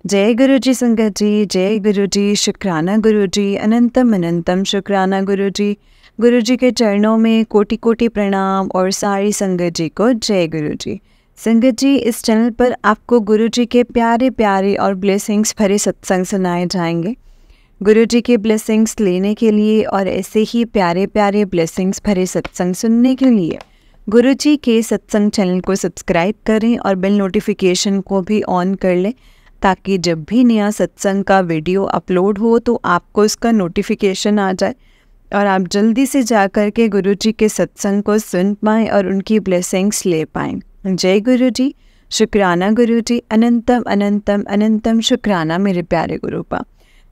जय गुरु जी संगत जी, जय गुरु जी, शुक्राना गुरु जी, अनंतम अनंतम शुक्राना गुरु जी। गुरु जी के चरणों में कोटि कोटि प्रणाम और सारी संगत जी को जय गुरु जी। संगत जी, इस चैनल पर आपको गुरु जी के प्यारे प्यारे और ब्लेसिंग्स भरे सत्संग सुनाए जाएंगे। गुरु जी के ब्लेसिंग्स लेने के लिए और ऐसे ही प्यारे प्यारे ब्लेसिंग्स भरे सत्संग सुनने के लिए गुरु जी के सत्संग चैनल को सब्सक्राइब करें और बेल नोटिफिकेशन को भी ऑन कर लें, ताकि जब भी नया सत्संग का वीडियो अपलोड हो तो आपको इसका नोटिफिकेशन आ जाए और आप जल्दी से जा कर के गुरु जी के सत्संग को सुन पाएँ और उनकी ब्लेसिंग्स ले पाएँ। जय गुरु जी, शुक्राना गुरु जी, अनंतम अनंतम अनंतम शुक्राना मेरे प्यारे गुरुपा।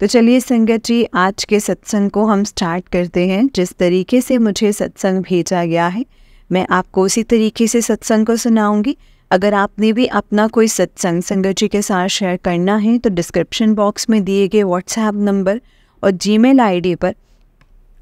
तो चलिए संगत जी, आज के सत्संग को हम स्टार्ट करते हैं। जिस तरीके से मुझे सत्संग भेजा गया है मैं आपको उसी तरीके से सत्संग को सुनाऊंगी। अगर आपने भी अपना कोई सत्संग संगत जी के साथ शेयर करना है तो डिस्क्रिप्शन बॉक्स में दिए गए व्हाट्सएप नंबर और जीमेल आईडी पर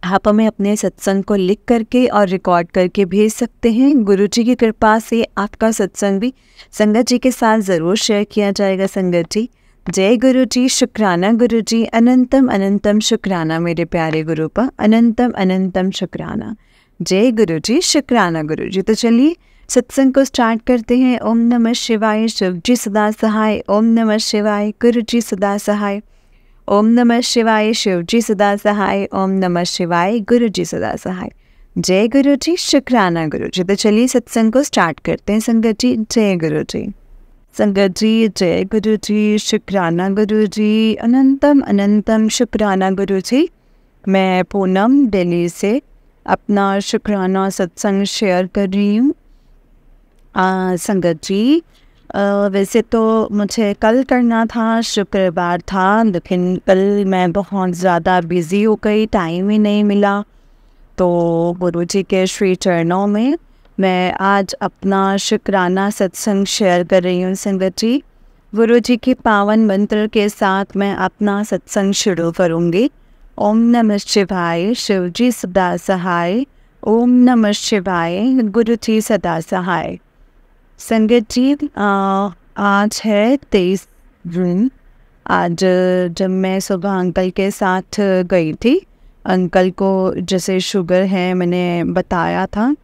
आप हमें अपने सत्संग को लिख करके और रिकॉर्ड करके भेज सकते हैं। गुरु जी की कृपा से आपका सत्संग भी संगत जी के साथ ज़रूर शेयर किया जाएगा। संगत जी, जय गुरु जी, शुक्राना गुरु जी, अनंतम अनंतम शुक्राना मेरे प्यारे गुरुपा, अनंतम अनंतम शुक्राना। जय गुरु जी, शुक्राना गुरु जी। तो चलिए सत्संग को स्टार्ट करते हैं। ओम नमः शिवाय, शिव जी सदा सहाय। ओम नमः शिवाय, गुरु जी सदा सहाय। ओम नमः शिवाय, शिव जी सदा सहाय। ओम नमः शिवाय, गुरु जी सदा सहाय। जय गुरु जी, शुक्राना गुरु जी। तो चलिए सत्संग को स्टार्ट करते हैं। संगत जी, जय गुरु जी। संगत जी, जय गुरु जी, शुक्राना गुरु जी, अनंतम अनंतम शुक्राना गुरु जी। मैं पूनम दिल्ली से अपना शुक्राना सत्संग शेयर कर रही हूँ। संगत जी, वैसे तो मुझे कल करना था, शुक्रवार था, लेकिन कल मैं बहुत ज़्यादा बिज़ी हो गई, टाइम ही नहीं मिला। तो गुरु जी के श्री चरणों में मैं आज अपना शुक्राना सत्संग शेयर कर रही हूँ। संगत जी, गुरु जी के पावन मंत्र के साथ मैं अपना सत्संग शुरू करूँगी। ओम नमः शिवाय, शिव जी सदा सहाय। ओम नमः शिवाय, गुरु जी सदा सहाय। संगत जी, आज है 23 जून। आज जब मैं सुबह अंकल के साथ गई थी, अंकल को जैसे शुगर है मैंने बताया था,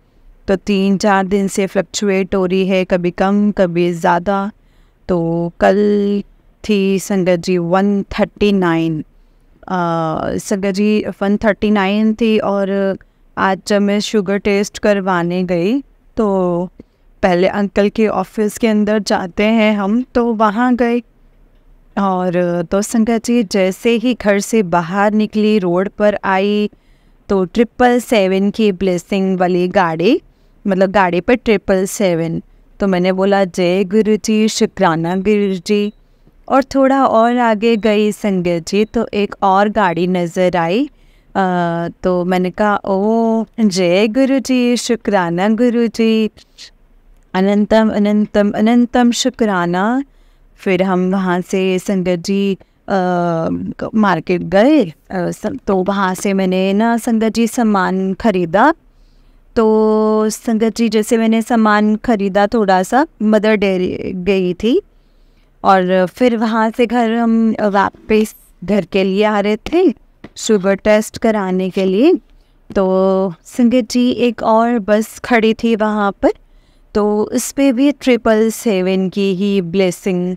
तो 3-4 दिन से फ्लक्चुएट हो रही है, कभी कम कभी ज़्यादा। तो कल थी संगत जी 139, संगत जी 139 थी। और आज जब मैं शुगर टेस्ट करवाने गई तो पहले अंकल के ऑफिस के अंदर जाते हैं हम, तो वहाँ गए और तो संगत जी जैसे ही घर से बाहर निकली, रोड पर आई तो 777 की ब्लेसिंग वाली गाड़ी, मतलब गाड़ी पर 777। तो मैंने बोला जय गुरु जी, शुक्राना गुरु जी। और थोड़ा और आगे गई संगत जी तो एक और गाड़ी नज़र आई। तो मैंने कहा ओ जय गुरु जी, शुक्राना गुरु जी, अनंतम अनंतम अनंतम शुक्राना। फिर हम वहाँ से संगत जी मार्केट गए। तो वहाँ से मैंने ना संगत जी सामान ख़रीदा। तो संगत जी जैसे मैंने सामान ख़रीदा, थोड़ा सा मदर डेयरी गई थी और फिर वहाँ से घर हम वापस घर के लिए आ रहे थे शुगर टेस्ट कराने के लिए। तो संगत जी एक और बस खड़ी थी वहाँ पर, तो इस पे भी 777 की ही ब्लेसिंग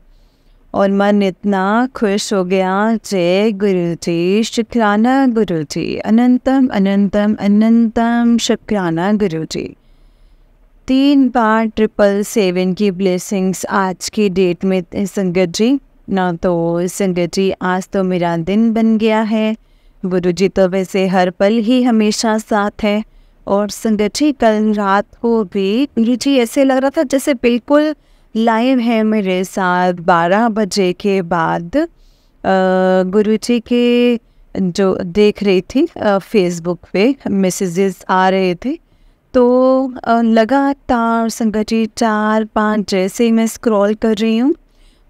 और मन इतना खुश हो गया। जय गुरु जी, शुक्राना गुरु जी, अनंतम अनंतम अनंतम शुक्राना गुरु जी। 3 बार 777 की ब्लेसिंग्स आज की डेट में संगत जी ना। तो संगत जी आज तो मेरा दिन बन गया है। गुरु जी तो वैसे हर पल ही हमेशा साथ है। और संगत जी कल रात को भी गुरु जी ऐसे लग रहा था जैसे बिल्कुल लाइव है मेरे साथ। 12 बजे के बाद गुरु जी के जो देख रही थी फेसबुक पे मैसेजेस आ रहे थे, तो लगातार संगत जी 4-5 जैसे मैं स्क्रॉल कर रही हूँ,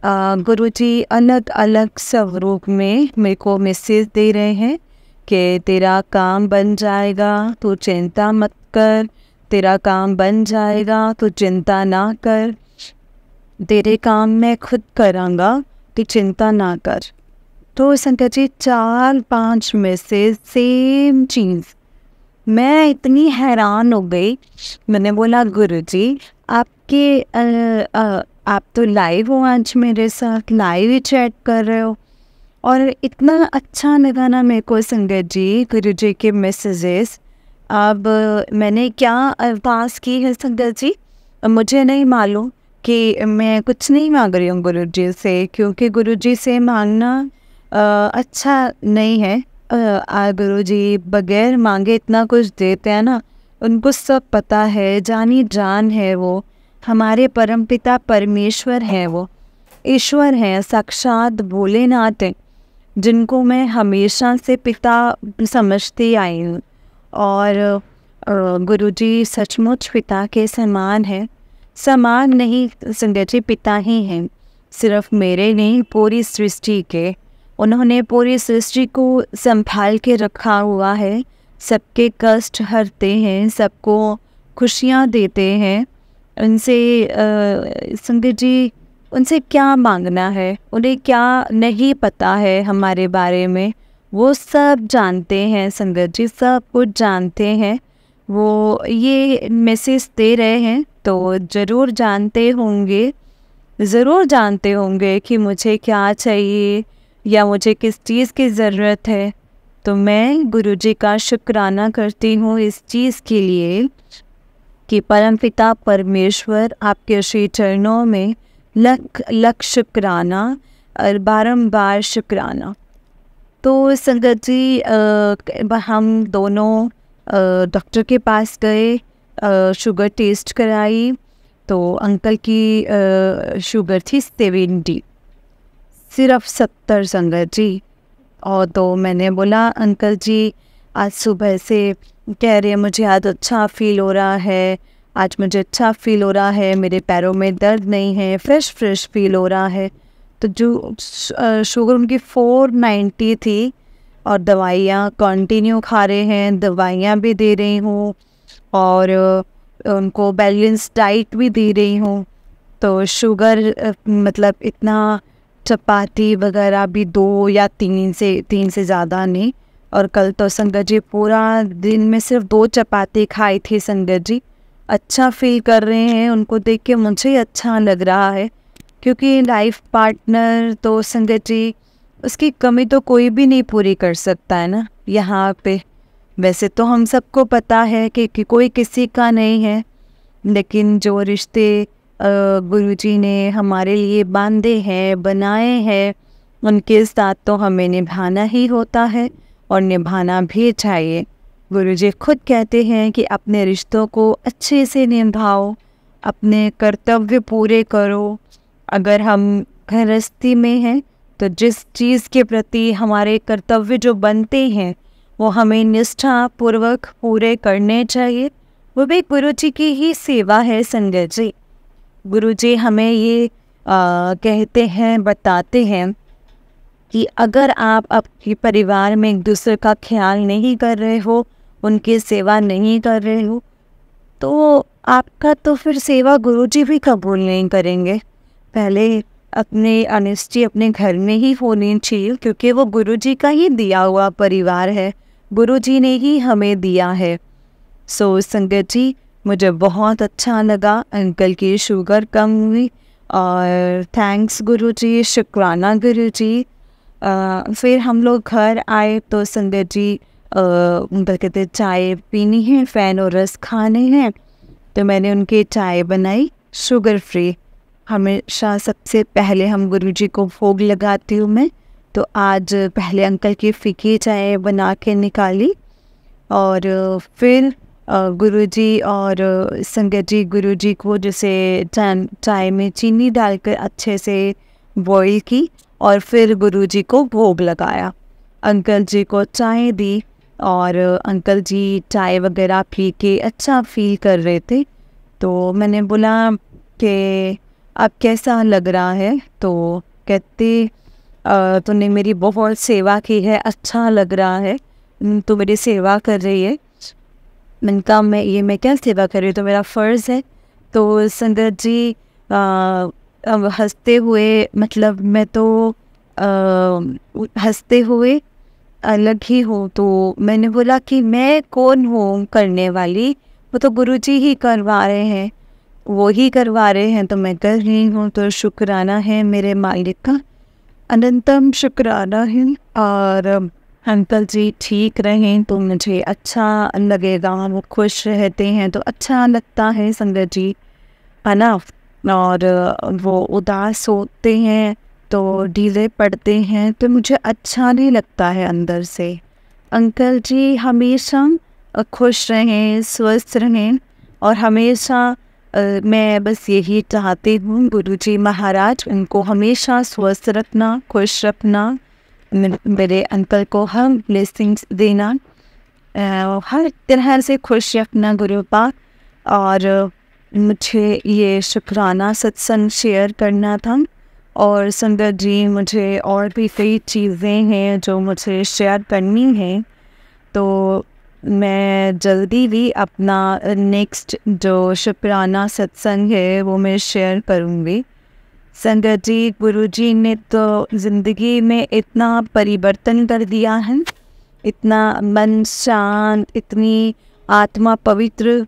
गुरु जी अलग अलग स्वरूप में मेरे को मैसेज दे रहे हैं कि तेरा काम बन जाएगा, तू चिंता मत कर, तेरा काम बन जाएगा, तू चिंता ना कर, तेरे काम मैं खुद करांगा, तू चिंता ना कर। तो संगत जी 4-5 में से सेम चीज़, मैं इतनी हैरान हो गई। मैंने बोला गुरुजी आपके आप तो लाइव हो आज मेरे साथ, लाइव ही चैट कर रहे हो, और इतना अच्छा लगा ना मेरे को संगत जी गुरुजी के मैसेजेस। अब मैंने क्या अरदास की है संगत जी, मुझे नहीं मालूम, कि मैं कुछ नहीं मांग रही हूँ गुरुजी से, क्योंकि गुरुजी से मांगना अच्छा नहीं है। गुरुजी बगैर मांगे इतना कुछ देते हैं ना, उनको सब पता है, जानी जान है वो, हमारे परमपिता परमेश्वर हैं, वो ईश्वर हैं, साक्षात भोलेनाथ हैं, जिनको मैं हमेशा से पिता समझती आई हूँ। और गुरुजी सचमुच पिता के समान है, समान नहीं संगत जी, पिता ही हैं, सिर्फ मेरे नहीं पूरी सृष्टि के। उन्होंने पूरी सृष्टि को संभाल के रखा हुआ है, सबके कष्ट हरते हैं, सबको खुशियाँ देते हैं। उनसे संगत जी उनसे क्या मांगना है, उन्हें क्या नहीं पता है हमारे बारे में, वो सब जानते हैं संगत जी, सब कुछ जानते हैं। वो ये मैसेज दे रहे हैं तो ज़रूर जानते होंगे, ज़रूर जानते होंगे कि मुझे क्या चाहिए या मुझे किस चीज़ की ज़रूरत है। तो मैं गुरुजी का शुक्राना करती हूँ इस चीज़ के लिए कि परमपिता परमेश्वर आपके श्री चरणों में लख लख शुक्राना और बारंबार शुक्राना। तो संगत जी हम दोनों डॉक्टर के पास गए, शुगर टेस्ट कराई, तो अंकल की शुगर थी 70, सिर्फ 70 संगत जी। और तो मैंने बोला अंकल जी आज सुबह से कह रहे हैं मुझे आज अच्छा फील हो रहा है, आज मुझे अच्छा फील हो रहा है, मेरे पैरों में दर्द नहीं है, फ्रेश फील हो रहा है। तो जो शुगर उनकी 490 थी, और दवाइयाँ कंटिन्यू खा रहे हैं, दवाइयाँ भी दे रही हूँ, और उनको बैलेंस डाइट भी दे रही हूँ। तो शुगर मतलब इतना, चपाती वगैरह भी 2 या 3 से ज़्यादा नहीं। और कल तो संगत जी पूरा दिन में सिर्फ 2 चपाती खाई थी संगत जी। अच्छा फील कर रहे हैं, उनको देख के मुझे अच्छा लग रहा है, क्योंकि लाइफ पार्टनर तो संगत जी उसकी कमी तो कोई भी नहीं पूरी कर सकता है ना यहाँ पे। वैसे तो हम सबको पता है कि कोई किसी का नहीं है, लेकिन जो रिश्ते गुरुजी ने हमारे लिए बांधे हैं, बनाए हैं, उनके साथ तो हमें निभाना ही होता है, और निभाना भी चाहिए। गुरुजी खुद कहते हैं कि अपने रिश्तों को अच्छे से निभाओ, अपने कर्तव्य पूरे करो। अगर हम गृहस्थी में हैं तो जिस चीज़ के प्रति हमारे कर्तव्य जो बनते हैं वो हमें निष्ठा पूर्वक पूरे करने चाहिए। वो भी गुरुजी की ही सेवा है संगत जी। गुरुजी हमें ये कहते हैं, बताते हैं कि अगर आप आपके परिवार में एक दूसरे का ख्याल नहीं कर रहे हो, उनकी सेवा नहीं कर रहे हो, तो आपका तो फिर सेवा गुरुजी भी कबूल नहीं करेंगे। पहले अपने ऑनेस्टी अपने घर में ही होनी चाहिए, क्योंकि वो गुरुजी का ही दिया हुआ परिवार है, गुरुजी ने ही हमें दिया है। सो संगत जी मुझे बहुत अच्छा लगा, अंकल की शुगर कम हुई, और थैंक्स गुरुजी, शुक्राना गुरुजी। फिर हम लोग घर आए तो संगत जी उनका कहते चाय पीनी है, फ़ैन और रस खाने हैं, तो मैंने उनकी चाय बनाई शुगर फ्री। हमेशा सबसे पहले हम गुरुजी को भोग लगाती हूँ मैं, तो आज पहले अंकल की फीकी चाय बना के निकाली, और फिर गुरुजी और संगत जी गुरुजी को जैसे चाय में चीनी डालकर अच्छे से बॉईल की, और फिर गुरुजी को भोग लगाया, अंकल जी को चाय दी, और अंकल जी चाय वगैरह पी के अच्छा फील कर रहे थे। तो मैंने बोला कि अब कैसा लग रहा है, तो कहते तूने मेरी बहुत सेवा की है, अच्छा लग रहा है, तू मेरी सेवा कर रही है। मैंने कहा मैं क्या सेवा कर रही हूँ, तो मेरा फ़र्ज़ है। तो संगत जी अब हंसते हुए, मतलब मैं तो हंसते हुए अलग ही हूँ। तो मैंने बोला कि मैं कौन हूँ करने वाली, वो तो गुरुजी ही करवा रहे हैं, वो ही करवा रहे हैं तो मैं कर रही हूँ। तो शुक्राना है मेरे मालिक का, अनंतम शुक्राना है। और अंकल जी ठीक रहें तो मुझे अच्छा लगेगा, वो खुश रहते हैं तो अच्छा लगता है संगत जी, है ना। और वो उदास होते हैं तो ढीले पड़ते हैं तो मुझे अच्छा नहीं लगता है अंदर से। अंकल जी हमेशा खुश रहें, स्वस्थ रहें, और हमेशा मैं बस यही चाहती हूँ गुरुजी महाराज उनको हमेशा स्वस्थ रखना, खुश रखना, मेरे अंकल को हम ब्लेसिंग्स देना, हर तरह से खुश रखना गुरु पाक। और मुझे ये शुक्राना सत्संग शेयर करना था। और संगत जी मुझे और भी कई चीज़ें हैं जो मुझे शेयर करनी हैं, तो मैं जल्दी भी अपना नेक्स्ट जो शुक्राना सत्संग है वो मैं शेयर करूँगी। संगत जी गुरुजी ने तो ज़िंदगी में इतना परिवर्तन कर दिया है, इतना मन शांत, इतनी आत्मा पवित्र,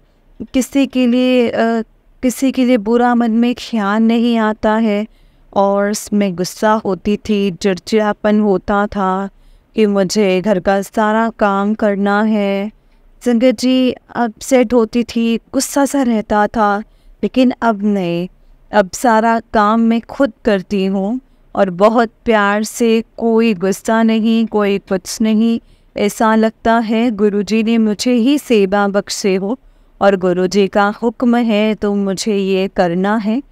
किसी के लिए बुरा मन में ख्याल नहीं आता है। और मैं गुस्सा होती थी, चिड़चिड़ापन होता था कि मुझे घर का सारा काम करना है। संगत जी अपसेट होती थी, गुस्सा सा रहता था, लेकिन अब नहीं, अब सारा काम मैं खुद करती हूँ और बहुत प्यार से, कोई गुस्सा नहीं, कोई कुछ नहीं। ऐसा लगता है गुरुजी ने मुझे ही सेवा बख्शे हो और गुरुजी का हुक्म है तो मुझे ये करना है।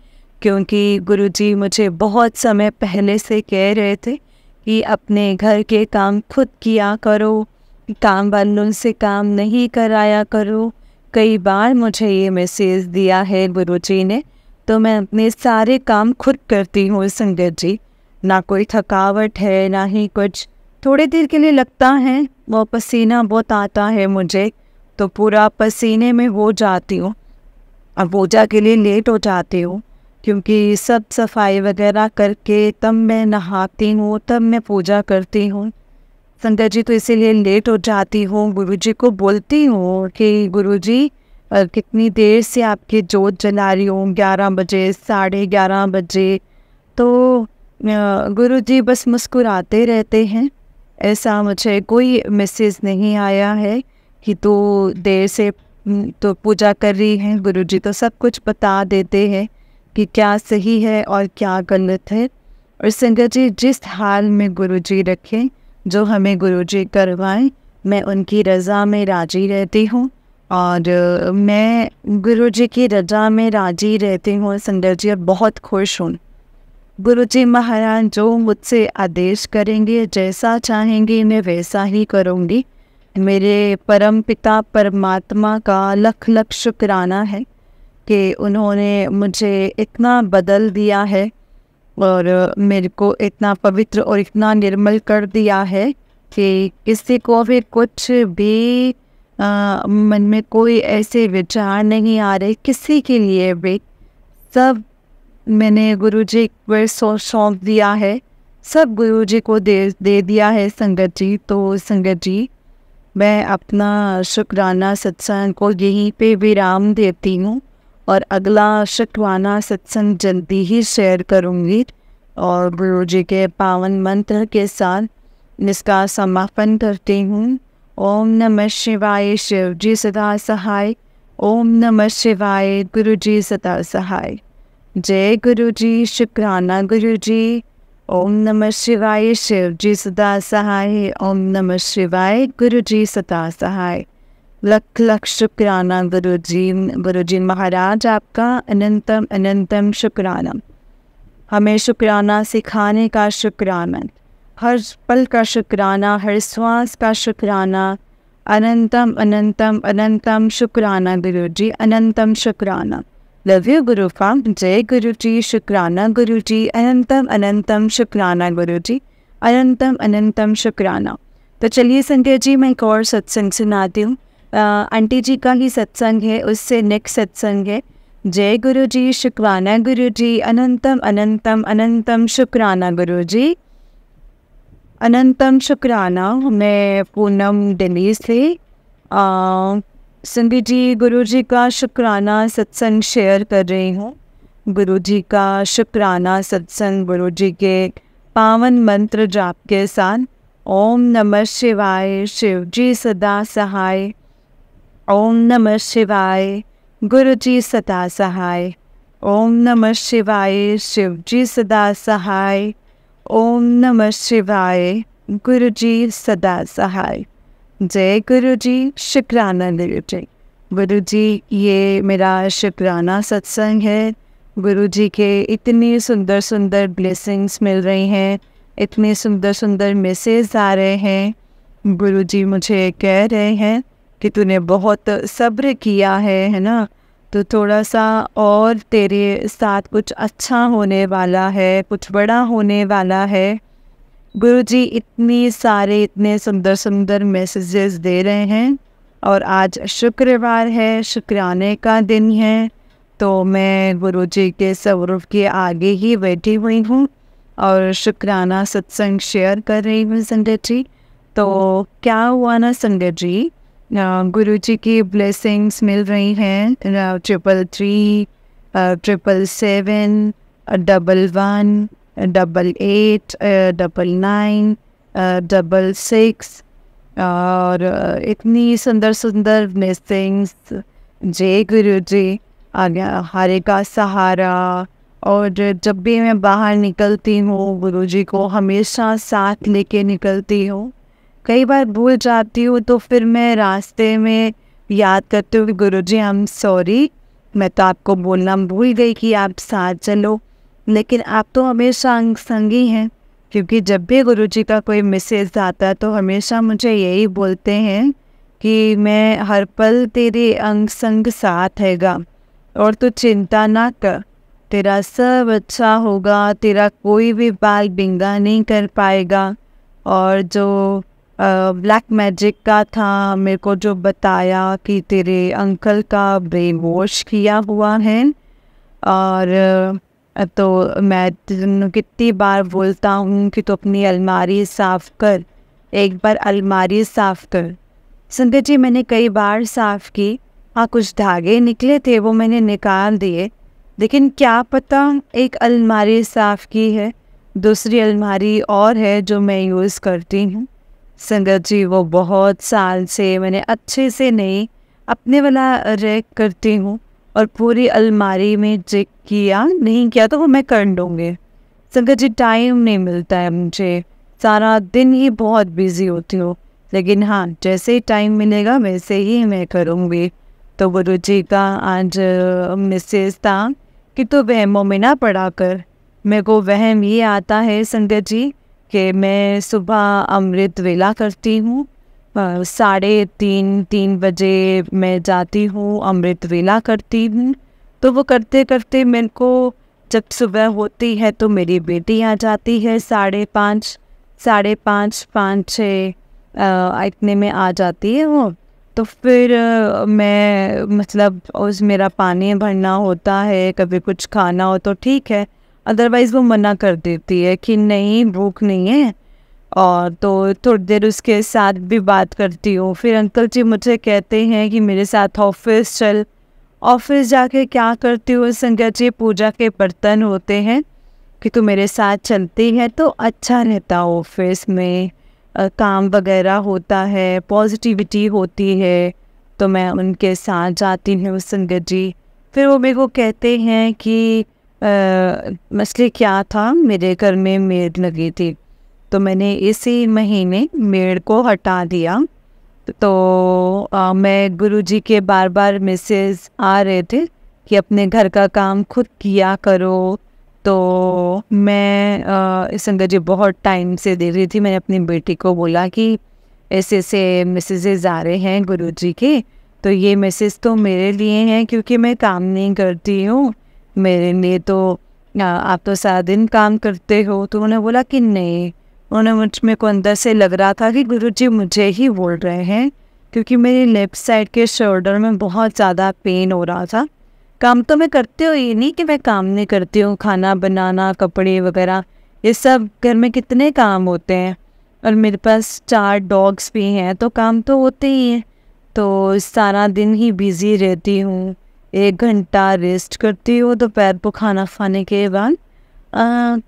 क्योंकि गुरुजी मुझे बहुत समय पहले से कह रहे थे कि अपने घर के काम खुद किया करो, काम वालों से काम नहीं कराया करो। कई बार मुझे ये मैसेज दिया है गुरुजी ने, तो मैं अपने सारे काम खुद करती हूँ संगत जी, ना कोई थकावट है ना ही कुछ। थोड़ी देर के लिए लगता है, वो पसीना बहुत आता है मुझे तो पूरा पसीने में हो जाती हूँ, अब पूजा के लिए लेट हो जाती हूँ क्योंकि सब सफाई वगैरह करके तब मैं नहाती हूँ, तब मैं पूजा करती हूँ संगत जी, तो इसीलिए लेट हो जाती हूँ। गुरुजी को बोलती हूँ कि गुरुजी कितनी देर से आपकी जोत जला रही हूँ, 11 बजे, 11:30 बजे, तो गुरुजी बस मुस्कुराते रहते हैं। ऐसा मुझे कोई मैसेज नहीं आया है कि तो देर से तो पूजा कर रही हैं। गुरुजी तो सब कुछ बता देते हैं कि क्या सही है और क्या गलत है। और संगत जी जिस हाल में गुरुजी रखें, जो हमें गुरुजी करवाएं, मैं उनकी रज़ा में राजी रहती हूँ और मैं गुरुजी की रज़ा में राजी रहती हूँ संगत जी, और बहुत खुश हूँ। गुरुजी महाराज जो मुझसे आदेश करेंगे, जैसा चाहेंगे मैं वैसा ही करूँगी। मेरे परम पिता परमात्मा का लख लख शुक्राना है कि उन्होंने मुझे इतना बदल दिया है और मेरे को इतना पवित्र और इतना निर्मल कर दिया है कि किसी को भी कुछ भी मन में कोई ऐसे विचार नहीं आ रहे किसी के लिए भी। सब मैंने गुरुजी पर सौंप दिया है, सब गुरुजी को दे दिया है संगत जी। तो संगत जी मैं अपना शुक्राना सत्संग को यहीं पे विराम देती हूँ और अगला शुक्राना सत्संग जल्दी ही शेयर करूँगी और गुरुजी के पावन मंत्र के साथ इसका समापन करती हूँ। ओम नमः शिवाय, शिव जी सदा सहाय। ओम नमः शिवाय, गुरुजी सदा सहाय। जय गुरुजी, शुक्राना गुरुजी। ओम नमः शिवाय, शिव जी सदा सहाय। ओम नमः शिवाय, गुरुजी सदा सहाय। लख लख शुक्राना गुरुजी। गुरुजी महाराज आपका अनंतम अनंतम शुक्राना। हमें शुक्राना सिखाने का शुक्राना, हर पल का शुक्राना, हर श्वास का शुक्राना। अनंतम अनंतम अनंतम शुक्राना गुरुजी, अनंतम शुक्राना। Love you Guru form. जय गुरुजी, शुक्राना गुरुजी। अनंतम अनंतम शुक्राना गुरुजी, अनंतम अनंतम शुक्राना। तो चलिए संजय जी मैं एक और सत्संग सुनाती हूँ। आंटी जी का ही सत्संग है, उससे नेक्स्ट सत्संग है। जय गुरु जी, शुक्राना गुरु जी, अनंतम अनंतम अनंतम शुक्राना गुरु जी, अनंतम शुक्राना। मैं पूनम दिल्ली से संगीत जी गुरु जी का शुक्राना सत्संग शेयर कर रही हूँ। गुरु जी का शुक्राना सत्संग गुरु जी के पावन मंत्र जाप के साथ। ओम नमः शिवाय, शिव जी सदा सहाय। ओम नमः शिवाय, गुरु जी सदा सहाय। ओम नमः शिवाय, शिव जी सदा सहाय। ओम नमः शिवाय, गुरु जी सदा सहाय। जय गुरु जी, शुक्राना गुरु जी। गुरु जी, ये मेरा शुक्राना सत्संग है। गुरु जी के इतनी सुंदर सुंदर ब्लेसिंग्स मिल रही हैं, इतने सुंदर सुंदर मैसेज आ रहे हैं। गुरु जी मुझे कह रहे हैं कि तूने बहुत सब्र किया है ना, तो थोड़ा सा और तेरे साथ कुछ अच्छा होने वाला है, कुछ बड़ा होने वाला है। गुरु जी इतने सुंदर सुंदर मैसेजेस दे रहे हैं। और आज शुक्रवार है, शुक्राने का दिन है, तो मैं गुरु जी के स्वरूप के आगे ही बैठी हुई हूँ और शुक्राना सत्संग शेयर कर रही हूँ संगत जी। तो क्या हुआ ना संगत जी, गुरु जी की ब्लेसिंग्स मिल रही हैं 333, 777, 11, 88, 99, 66 और इतनी सुंदर सुंदर ब्लेसिंग्स। जय गुरु जी, हरे का सहारा। और जब भी मैं बाहर निकलती हूँ, गुरु जी को हमेशा साथ लेके निकलती हूँ। कई बार भूल जाती हूँ तो फिर मैं रास्ते में याद करती हूँ कि गुरु जी आई एम सॉरी, मैं तो आपको बोलना भूल गई कि आप साथ चलो। लेकिन आप तो हमेशा अंग संगी हैं, क्योंकि जब भी गुरु जी का कोई मैसेज आता है तो हमेशा मुझे यही बोलते हैं कि मैं हर पल तेरे अंग संग साथ हैगा और तू चिंता ना कर, तेरा सब अच्छा होगा, तेरा कोई भी बाल बिंगा नहीं कर पाएगा। और जो ब्लैक मैजिक का था, मेरे को जो बताया कि तेरे अंकल का ब्रेन वॉश किया हुआ है। और तो मैं कितनी बार बोलता हूँ कि तू अपनी अलमारी साफ़ कर, एक बार अलमारी साफ़ कर। संगत जी, मैंने कई बार साफ़ की। हाँ, कुछ धागे निकले थे, वो मैंने निकाल दिए, लेकिन क्या पता एक अलमारी साफ़ की है, दूसरी अलमारी और है जो मैं यूज़ करती हूँ। संगत जी, वो बहुत साल से मैंने अच्छे से नहीं अपने वाला रैक करती हूँ और पूरी अलमारी में चेक किया नहीं किया तो वो मैं कर लूँगी। संगत जी, टाइम नहीं मिलता है मुझे, सारा दिन ही बहुत बिजी होती हूँ, लेकिन हाँ, जैसे ही टाइम मिलेगा वैसे ही मैं करूँगी। तो गुरु जी का आज मैसेज था कि तो वहमों में ना पड़ा कर। मेरे को वहम ये आता है संगत जी कि मैं सुबह अमृत वेला करती हूँ, 3:30 बजे मैं जाती हूँ, अमृत वेला करती हूँ। तो वो करते करते मेरे को जब सुबह होती है तो मेरी बेटी आ जाती है 5:30, 5:30, 5:06 इतने में आ जाती है वो। तो फिर मैं मतलब उस मेरा पानी भरना होता है, कभी कुछ खाना हो तो ठीक है, अदरवाइज़ वो मना कर देती है कि नहीं भूख नहीं है। और तो थोड़ी देर उसके साथ भी बात करती हूँ। फिर अंकल जी मुझे कहते हैं कि मेरे साथ ऑफिस चल। ऑफिस जाके क्या करती हूँ संगत जी, पूजा के बर्तन होते हैं कि तू मेरे साथ चलती है तो अच्छा रहता। ऑफिस में काम वगैरह होता है, पॉजिटिविटी होती है, तो मैं उनके साथ जाती हूँ संगत जी। फिर वो मेरे को कहते हैं कि मसले क्या था, मेरे घर में मेड लगी थी तो मैंने इसी महीने मेड को हटा दिया। तो मैं गुरुजी के बार बार मैसेज आ रहे थे कि अपने घर का काम खुद किया करो। तो मैं संगत जी बहुत टाइम से दे रही थी। मैंने अपनी बेटी को बोला कि ऐसे ऐसे मैसेजेस आ रहे हैं गुरुजी के, तो ये मैसेज तो मेरे लिए हैं क्योंकि मैं काम नहीं करती हूँ, मेरे लिए तो आप तो सारा दिन काम करते हो। तो उन्होंने बोला कि नहीं, उन्होंने मुझ में को अंदर से लग रहा था कि गुरुजी मुझे ही बोल रहे हैं, क्योंकि मेरी लेफ़्ट साइड के शोल्डर में बहुत ज़्यादा पेन हो रहा था। काम तो मैं करती हूँ, ये नहीं कि मैं काम नहीं करती हूँ, खाना बनाना, कपड़े वगैरह, ये सब घर में कितने काम होते हैं। और मेरे पास 4 डॉग्स भी हैं, तो काम तो होते ही हैं। तो सारा दिन ही बिज़ी रहती हूँ। 1 घंटा रेस्ट करती हूँ दोपहर को खाना खाने के बाद।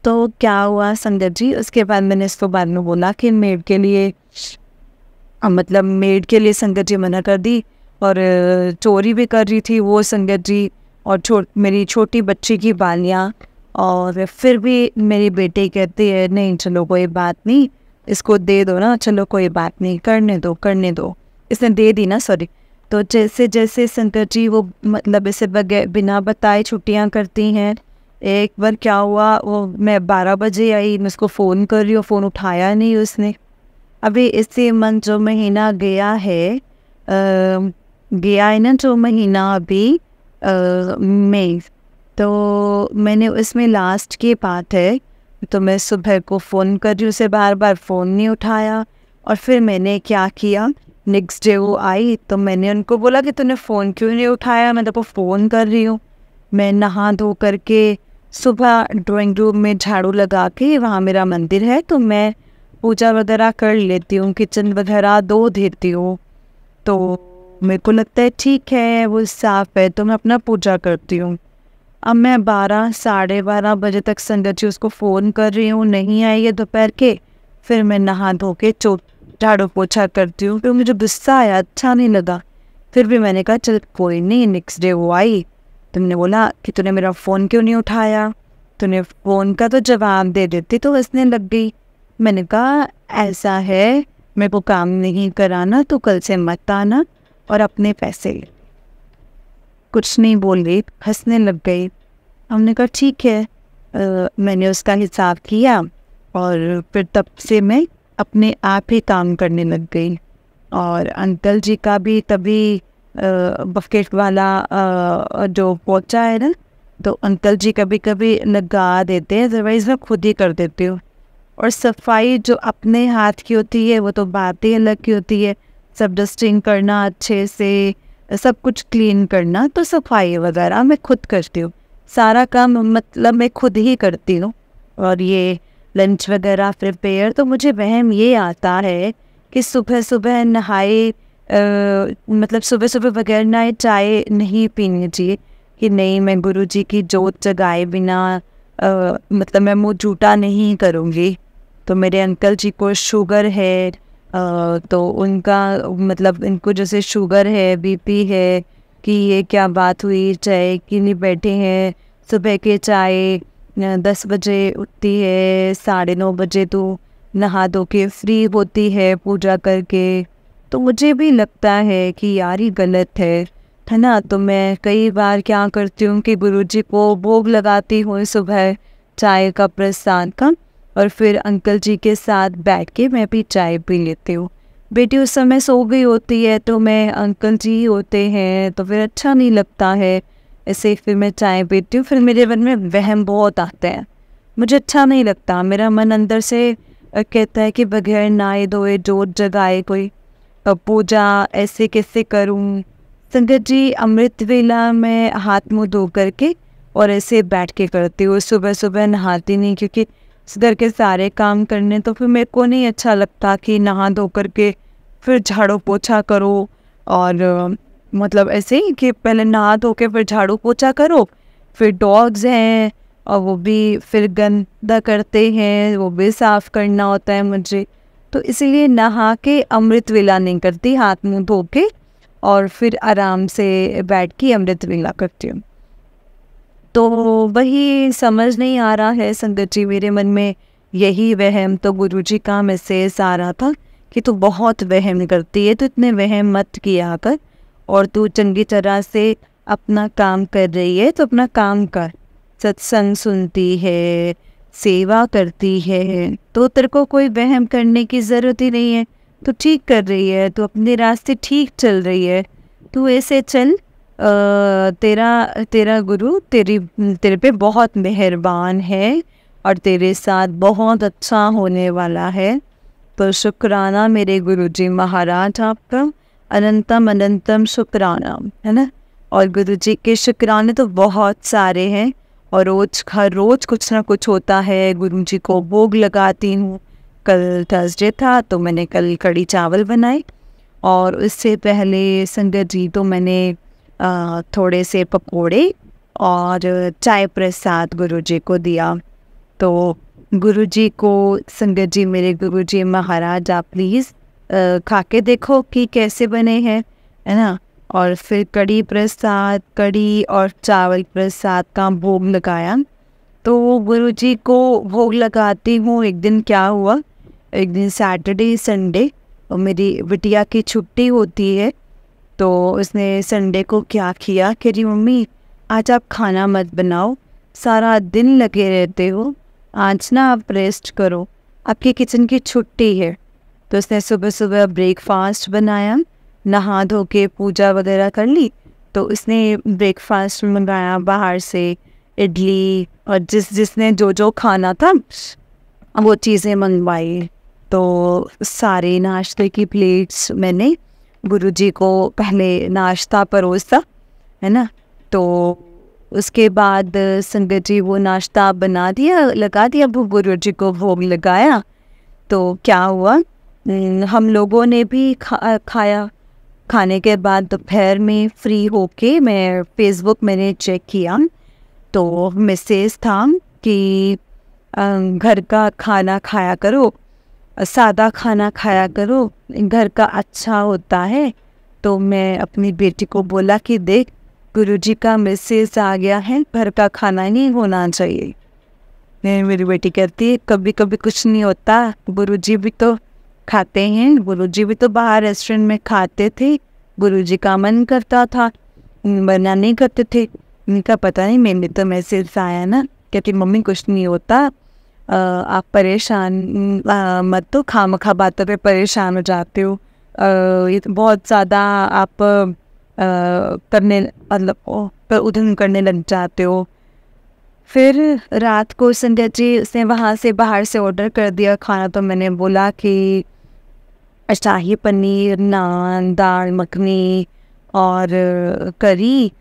तो क्या हुआ संगत जी, उसके बाद मैंने इसको बाद में बोला कि मेड के लिए मतलब मेड के लिए संगत जी मना कर दी। और चोरी भी कर रही थी वो संगत जी, और मेरी छोटी बच्ची की बालियाँ। और फिर भी मेरी बेटी कहती है नहीं चलो कोई बात नहीं, इसको दे दो ना, चलो कोई बात नहीं, करने दो। इसने दे दी ना, सॉरी। तो जैसे जैसे संगत जी वो मतलब इसे बिना बताए छुट्टियाँ करती हैं। एक बार क्या हुआ, वो मैं 12 बजे आई, मैं उसको फ़ोन कर रही हूँ, फ़ोन उठाया नहीं उसने। अभी इसी मंथ जो महीना गया है ना जो महीना अभी मई, तो मैंने उसमें लास्ट की बात है। तो मैं सुबह को फ़ोन कर रही हूँ, उसे बार बार फ़ोन नहीं उठाया। और फिर मैंने क्या किया, नेक्स्ट डे वो आई तो मैंने उनको बोला कि तूने फ़ोन क्यों नहीं उठाया, मैं तेको फ़ोन कर रही हूँ। मैं नहा धो करके सुबह ड्राइंग रूम में झाड़ू लगा के, वहाँ मेरा मंदिर है तो मैं पूजा वगैरह कर लेती हूँ, किचन वगैरह धो देती हूँ। तो मेरे को लगता है ठीक है वो साफ़ है, तो मैं अपना पूजा करती हूँ। अब मैं 12 साढ़े 12 बजे तक संगत जी उसको फ़ोन कर रही हूँ, नहीं आई है दोपहर के। फिर मैं नहा धो के झाड़ू पोछा करती हूँ, फिर मुझे गुस्सा आया, अच्छा नहीं लगा। फिर भी मैंने कहा चल कोई नहीं, नेक्स्ट डे वो आई। तुमने बोला कि तूने मेरा फ़ोन क्यों नहीं उठाया, तूने फ़ोन का तो जवाब दे देती तो हंसने लग गई। मैंने कहा ऐसा है, मेरे को काम नहीं कराना, तो कल से मत आना और अपने पैसे ले। कुछ नहीं बोल रही, हंसने लग गई। हमने कहा ठीक है। मैंने उसका हिसाब किया और फिर तब से मैं अपने आप ही काम करने लग गई। और अंकल जी का भी तभी बकेट वाला जो पोंछा है ना, तो अंकल जी कभी कभी लगा देते हैं, अदरवाइज़ मैं खुद ही कर देती हूँ। और सफाई जो अपने हाथ की होती है वो तो बात ही अलग की होती है। सब डस्टिंग करना, अच्छे से सब कुछ क्लीन करना, तो सफाई वगैरह मैं खुद करती हूँ। सारा काम मतलब मैं खुद ही करती हूँ। और ये लंच वगैरह प्रिपेयर, तो मुझे वहम ये आता है कि सुबह सुबह नहाए मतलब सुबह सुबह बगैर नहाए चाय नहीं पीनी चाहिए, कि नहीं मैं गुरुजी की जोत जगाए बिना मतलब मैं मुँह जूठा नहीं करूँगी। तो मेरे अंकल जी को शुगर है, तो उनका मतलब इनको जैसे शुगर है, बीपी है, कि ये क्या बात हुई, चाय कि नहीं बैठे हैं। सुबह के चाय 10 बजे उठती है, 9:30 बजे तो नहा धो के फ्री होती है पूजा करके। तो मुझे भी लगता है कि यार ये गलत है ना। तो मैं कई बार क्या करती हूँ कि गुरुजी को भोग लगाती हूँ सुबह चाय का, प्रसाद का, और फिर अंकल जी के साथ बैठ के मैं भी चाय पी लेती हूँ। बेटी उस समय सो गई होती है तो मैं अंकल जी होते हैं तो फिर अच्छा नहीं लगता है ऐसे। फिर मैं चाय पीती हूँ, फिर मेरे मन में वहम बहुत आते हैं, मुझे अच्छा नहीं लगता। मेरा मन अंदर से कहता है कि बगैर नहाए धोए जोत जगाए कोई पूजा ऐसे कैसे करूँ। संगत जी अमृत वेला में हाथ मुँह धो करके और ऐसे बैठ के करती हूँ, सुबह सुबह नहाती नहीं, क्योंकि घर के सारे काम करने तो फिर मेरे को नहीं अच्छा लगता कि नहा धो करके फिर झाड़ू पोछा करो। और मतलब ऐसे ही कि पहले नहा धो के फिर झाड़ू पोछा करो, फिर डॉग्स हैं और वो भी फिर गंदा करते हैं, वो भी साफ़ करना होता है मुझे। तो इसीलिए नहा के अमृत वेला नहीं करती, हाथ मुँह धो के और फिर आराम से बैठ के अमृत वेला करती हूँ। तो वही समझ नहीं आ रहा है संगत जी, मेरे मन में यही वहम। तो गुरुजी का मैसेज आ रहा था कि तू बहुत वहम करती है, तो इतने वहम मत किया कर, और तू चंगी तरह से अपना काम कर रही है तो अपना काम कर। सत्संग सुनती है, सेवा करती है, तो तेरे को कोई वहम करने की ज़रूरत ही नहीं है। तू ठीक कर रही है, तू अपने रास्ते ठीक चल रही है, तू ऐसे चल। तेरा गुरु तेरे पे बहुत मेहरबान है और तेरे साथ बहुत अच्छा होने वाला है। तो शुक्राना मेरे गुरुजी महाराज आपका, अनंतम अनंतम शुक्राना, है ना। और गुरुजी के शुक्राने तो बहुत सारे हैं और हर रोज़ कुछ ना कुछ होता है। गुरुजी को भोग लगाती हूँ। कल थर्सडे था तो मैंने कल कड़ी चावल बनाए और उससे पहले संगत जी तो मैंने थोड़े से पकोड़े और चाय प्रसाद गुरुजी को दिया। तो गुरुजी को संगत जी, मेरे गुरुजी महाराज, आप प्लीज़ खा के देखो कि कैसे बने हैं, है ना। और फिर कड़ी प्रसाद, कड़ी और चावल प्रसाद का भोग लगाया। तो गुरुजी को भोग लगाती हूँ। एक दिन क्या हुआ, एक दिन सैटरडे संडे और मेरी बिटिया की छुट्टी होती है। तो उसने संडे को क्या किया कि जी मम्मी आज आप खाना मत बनाओ, सारा दिन लगे रहते हो, आज ना आप रेस्ट करो, आपकी किचन की छुट्टी है। तो उसने सुबह सुबह ब्रेकफास्ट बनाया, नहा धो के पूजा वगैरह कर ली। तो उसने ब्रेकफास्ट मंगाया बाहर से, इडली और जिसने जो खाना था वो चीज़ें मंगवाई। तो सारे नाश्ते की प्लेट्स मैंने गुरुजी को पहले नाश्ता परोसा, है ना। तो उसके बाद संगत जी वो नाश्ता बना दिया, लगा दिया, वो गुरुजी को भोग लगाया। तो क्या हुआ, हम लोगों ने भी खाया। खाने के बाद दोपहर में फ्री होके मैं फेसबुक मैंने चेक किया तो मैसेज था कि घर का खाना खाया करो, सादा खाना खाया करो, घर का अच्छा होता है। तो मैं अपनी बेटी को बोला कि देख गुरुजी का मैसेज आ गया है, घर का खाना नहीं होना चाहिए। मेरी बेटी कहती है कभी कभी कुछ नहीं होता, गुरुजी भी तो खाते हैं, गुरुजी भी तो बाहर रेस्टोरेंट में खाते थे, गुरुजी का मन करता था, मना नहीं करते थे। इनका पता नहीं, मैंने तो मैसेज आया ना। कहती मम्मी कुछ नहीं होता, आप परेशान मत हो, खामखा बातों पे परेशान हो जाते हो, ये तो बहुत ज़्यादा आप करने मतलब उधर करने लग जाते हो। फिर रात को संगत जी उसने वहाँ से बाहर से ऑर्डर कर दिया खाना। तो मैंने बोला कि शाही पनीर, नान, दाल मखनी और करी,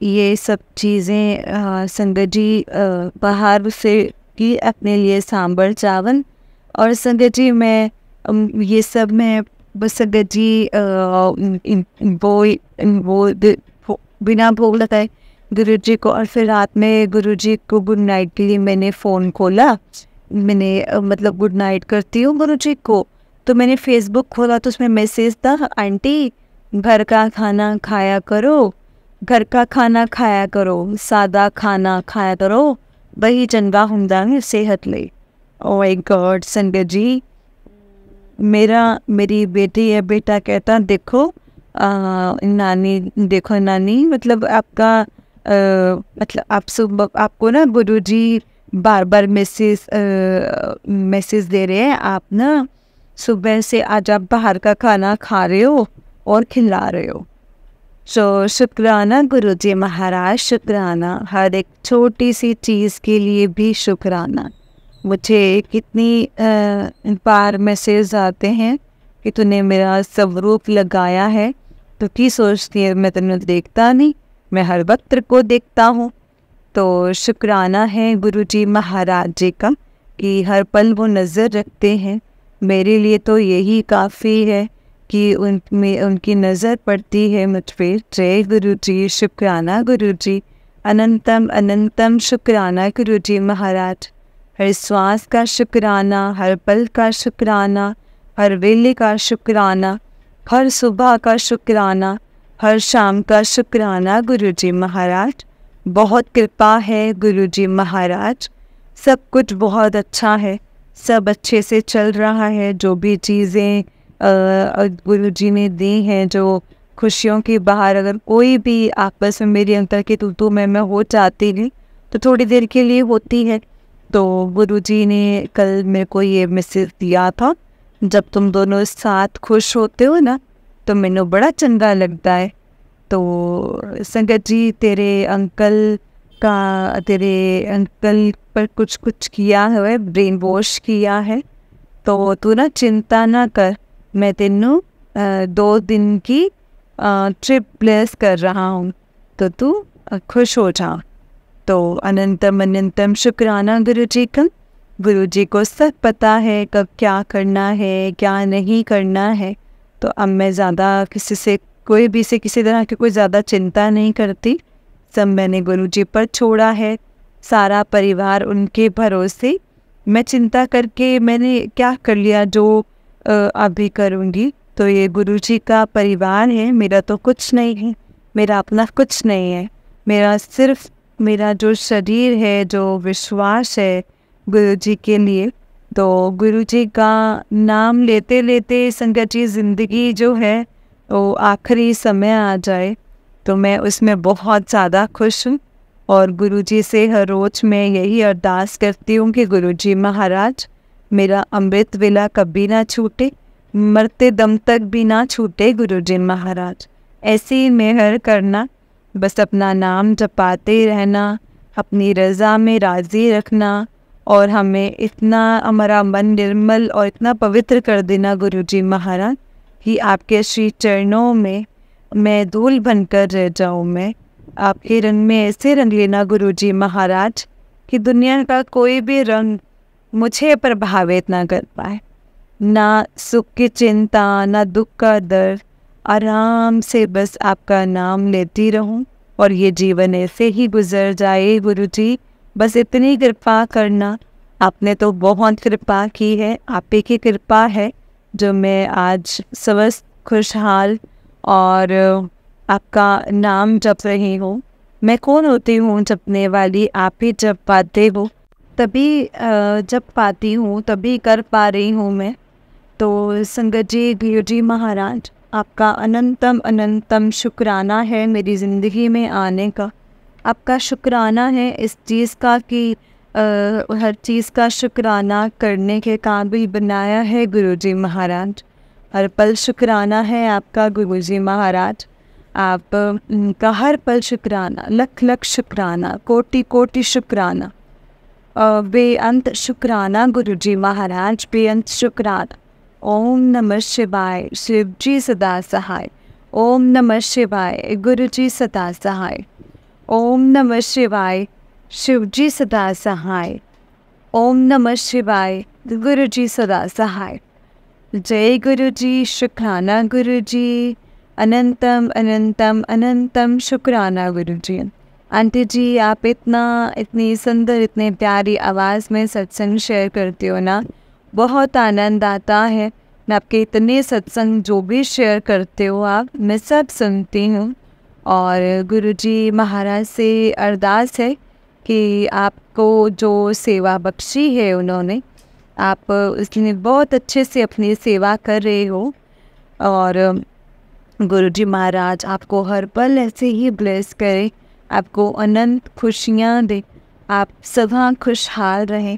ये सब चीज़ें संगत जी बाहर से की अपने लिए सांभर चावल। और संगत जी मैं ये सब मैं बस संगत जी वो बिना भोग लगाए गुरुजी को। और फिर रात में गुरुजी को गुड नाइट के लिए मैंने फ़ोन खोला, मैंने मतलब गुड नाइट करती हूँ गुरुजी को। तो मैंने फेसबुक खोला तो उसमें मैसेज था, आंटी घर का खाना खाया करो, घर का खाना खाया करो, सादा खाना खाया करो, वही चंगा हुंदा है सेहत ले। ओ माय गॉड संगत जी, मेरी बेटी या बेटा कहता देखो नानी, देखो नानी, मतलब आपका मतलब आप सुबह आपको ना गुरुजी बार बार मैसेज दे रहे हैं, आप ना सुबह से आज आप बाहर का खाना खा रहे हो और खिला रहे हो। सो शुक्राना गुरुजी महाराज, शुक्राना, हर एक छोटी सी चीज़ के लिए भी शुक्राना। मुझे कितनी बार मैसेज आते हैं कि तूने मेरा स्वरूप लगाया है, तो की सोचती है मैं तुम्हें देखता नहीं, मैं हर वक्त तेरे को देखता हूँ। तो शुक्राना है गुरुजी महाराज जी का कि हर पल वो नज़र रखते हैं। मेरे लिए तो यही काफ़ी है कि उनकी नज़र पड़ती है मुझ पे। जय गुरुजी, शुक्राना गुरुजी, अनंतम अनंतम शुक्राना गुरुजी महाराज। हर श्वास का शुक्राना, हर पल का शुक्राना, हर वेले का शुक्राना, हर सुबह का शुक्राना, हर शाम का शुक्राना गुरुजी महाराज। बहुत कृपा है गुरुजी महाराज, सब कुछ बहुत अच्छा है, सब अच्छे से चल रहा है। जो भी चीज़ें गुरुजी ने दी हैं, जो खुशियों की बाहर अगर कोई भी आपस में मेरी अंतर की तू मैं हो जाती नहीं तो थोड़ी देर के लिए होती है। तो गुरुजी ने कल मेरे को ये मैसेज दिया था, जब तुम दोनों साथ खुश होते हो ना तो मैंने बड़ा चंगा लगता है। तो संगत जी तेरे अंकल पर कुछ किया है, ब्रेन वॉश किया है, तो तू ना चिंता ना कर, मैं तेनू 2 दिन की ट्रिप प्लेस कर रहा हूँ। तो तू खुश हो जा। तो अनंतम अनंतम शुक्राना गुरु जी का। गुरु जी को सब पता है कब क्या करना है क्या नहीं करना है। तो अब मैं ज़्यादा किसी से किसी तरह की कोई ज़्यादा चिंता नहीं करती। सब मैंने गुरु जी पर छोड़ा है, सारा परिवार उनके भरोसे। मैं चिंता करके मैंने क्या कर लिया जो अभी करूँगी। तो ये गुरु जी का परिवार है, मेरा तो कुछ नहीं है, मेरा अपना कुछ नहीं है। मेरा सिर्फ मेरा जो शरीर है, जो विश्वास है गुरु जी के लिए। तो गुरु जी का नाम लेते लेते संगत जी ज़िंदगी जो है वो आखिरी समय आ जाए तो मैं उसमें बहुत ज़्यादा खुश हूँ। और गुरु जी से हर रोज़ मैं यही अरदास करती हूँ कि गुरु जी महाराज मेरा अमृत वेला कभी ना छूटे, मरते दम तक भी ना छूटे। गुरु जी महाराज ऐसे ही मेहर करना, बस अपना नाम जपाते रहना, अपनी रज़ा में राज़ी रखना और हमें इतना हमारा मन निर्मल और इतना पवित्र कर देना गुरु जी महाराज कि आपके श्री चरणों में मैं धूल बनकर रह जाऊँ। मैं आपके रंग में ऐसे रंग लेना गुरु जी महाराज कि दुनिया का कोई भी रंग मुझे प्रभावित ना कर पाए। ना सुख की चिंता, ना दुख का दर्द, आराम से बस आपका नाम लेती रहूं और ये जीवन ऐसे ही गुजर जाए। गुरु जी बस इतनी कृपा करना। आपने तो बहुत कृपा की है, आप ही की कृपा है जो मैं आज स्वस्थ खुशहाल और आपका नाम जप रही हूँ। मैं कौन होती हूँ जपने वाली, आप ही जप पाते हो, तभी जप पाती हूँ, तभी कर पा रही हूँ मैं। तो संगत जी गुरु जी महाराज आपका अनंतम अनंतम शुक्राना है मेरी ज़िंदगी में आने का। आपका शुक्राना है इस चीज़ का कि हर चीज़ का शुक्राना करने के काबिल बनाया है गुरु जी महाराज। हर पल शुक्राना है आपका गुरु जी महाराज। आप का हर पल शुक्राना, लख लख शुक्राना, कोटि कोटि शुक्राना, बेअंत शुक्राना गुरु जी महाराज, बेअंत शुक्राना। ओम नमः शिवाय, शिव जी सदा सहाय। ओम नमः शिवाय, गुरु जी सदा सहाय। ओम नमः शिवाय, शिव जी सदा सहाय। ओम नमः शिवाय, गुरु जी सदा सहाय। जय गुरु जी, शुक्राना गुरु जी, अनंतम अनंतम अनंतम शुक्राना गुरु जी। आंटी जी आप इतनी सुंदर, इतने प्यारी आवाज़ में सत्संग शेयर करती हो ना, बहुत आनंद आता है। मैं आपके इतने सत्संग जो भी शेयर करते हो आप, मैं सब सुनती हूँ। और गुरुजी महाराज से अरदास है कि आपको जो सेवा बख्शी है उन्होंने, आप उसने बहुत अच्छे से अपनी सेवा कर रहे हो। और गुरुजी महाराज आपको हर पल ऐसे ही ब्लेस करें, आपको अनंत खुशियाँ दे, आप सदा खुशहाल रहें।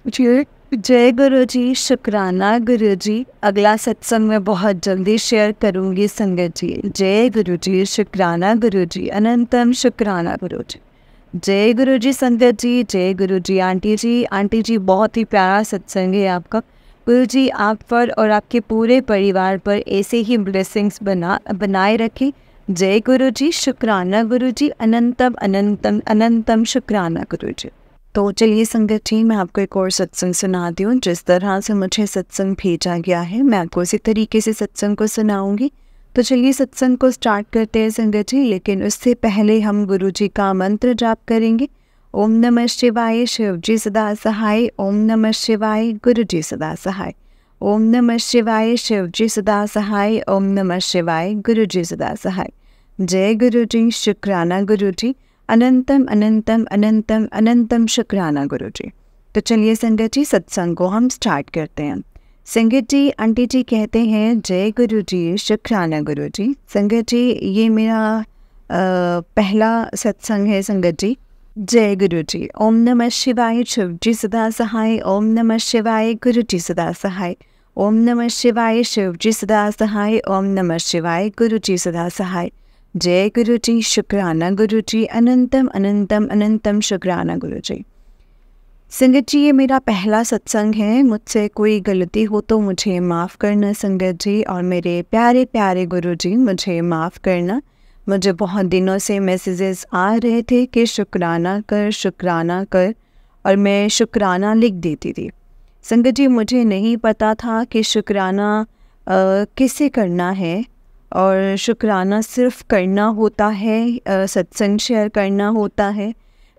जय गुरु जी, शुक्राना गुरु जी। अगला सत्संग मैं बहुत जल्दी शेयर करूंगी संगत जी। जय गुरु जी, शुक्राना गुरु जी, अनंतम शुक्राना गुरु जी। जय गुरु जी संगत जी, जय गुरु जी। आंटी जी बहुत ही प्यारा सत्संग है आपका। गुरु जी आप पर और आपके पूरे परिवार पर ऐसे ही ब्लेसिंग्स बनाए रखें। जय गुरु जी, शुक्राना गुरु जी, अनंतम अनंतम अनंतम शुक्राना गुरु जी। तो चलिए संगत जी, मैं आपको एक और सत्संग सुनाती हूँ। जिस तरह से मुझे सत्संग भेजा गया है मैं आपको उसी तरीके से सत्संग को सुनाऊंगी। तो चलिए सत्संग को स्टार्ट करते हैं संगत जी, लेकिन उससे पहले हम गुरु जी का मंत्र जाप करेंगे। ओम नमः शिवाय, शिव जी सदा सहाय। ओम नमः शिवाय, गुरु जी सदा सहाय। ओम नमः शिवाय, शिव जी सदा सहाय। ओम नमः शिवाय, गुरु जी सदा सहाय। जय गुरु जी, शुक्राना गुरु जी, अनंतम अनंतम अनंतम अनंतम शुक्राना गुरु जी। तो चलिए संगत जी सत्संग को हम स्टार्ट करते हैं। संगत जी आंटी जी कहते हैं जय गुरु जी, शुक्राना गुरु जी। संगत जी ये मेरा पहला सत्संग है संगत जी। जय गुरु जी। ओम नमः शिवाय, शिव जी सदा सहाय। ओम नमः शिवाय, गुरु जी सदा सहाय। ओम नमः शिवाय, शिव जी सदा सहाय। ओम नमः शिवाय, गुरु जी सदा सहाय। जय गुरु जी, शुक्राना गुरु जी, अनंतम अनंतम अनंतम शुक्राना गुरु जी। संगत जी ये मेरा पहला सत्संग है, मुझसे कोई गलती हो तो मुझे माफ़ करना संगत जी। और मेरे प्यारे प्यारे गुरु जी मुझे माफ़ करना। मुझे बहुत दिनों से मैसेजेस आ रहे थे कि शुक्राना कर, और मैं शुक्राना लिख देती थी। संगत जी, मुझे नहीं पता था कि शुक्राना कैसे करना है, और शुक्राना सिर्फ करना होता है, सत्संग शेयर करना होता है।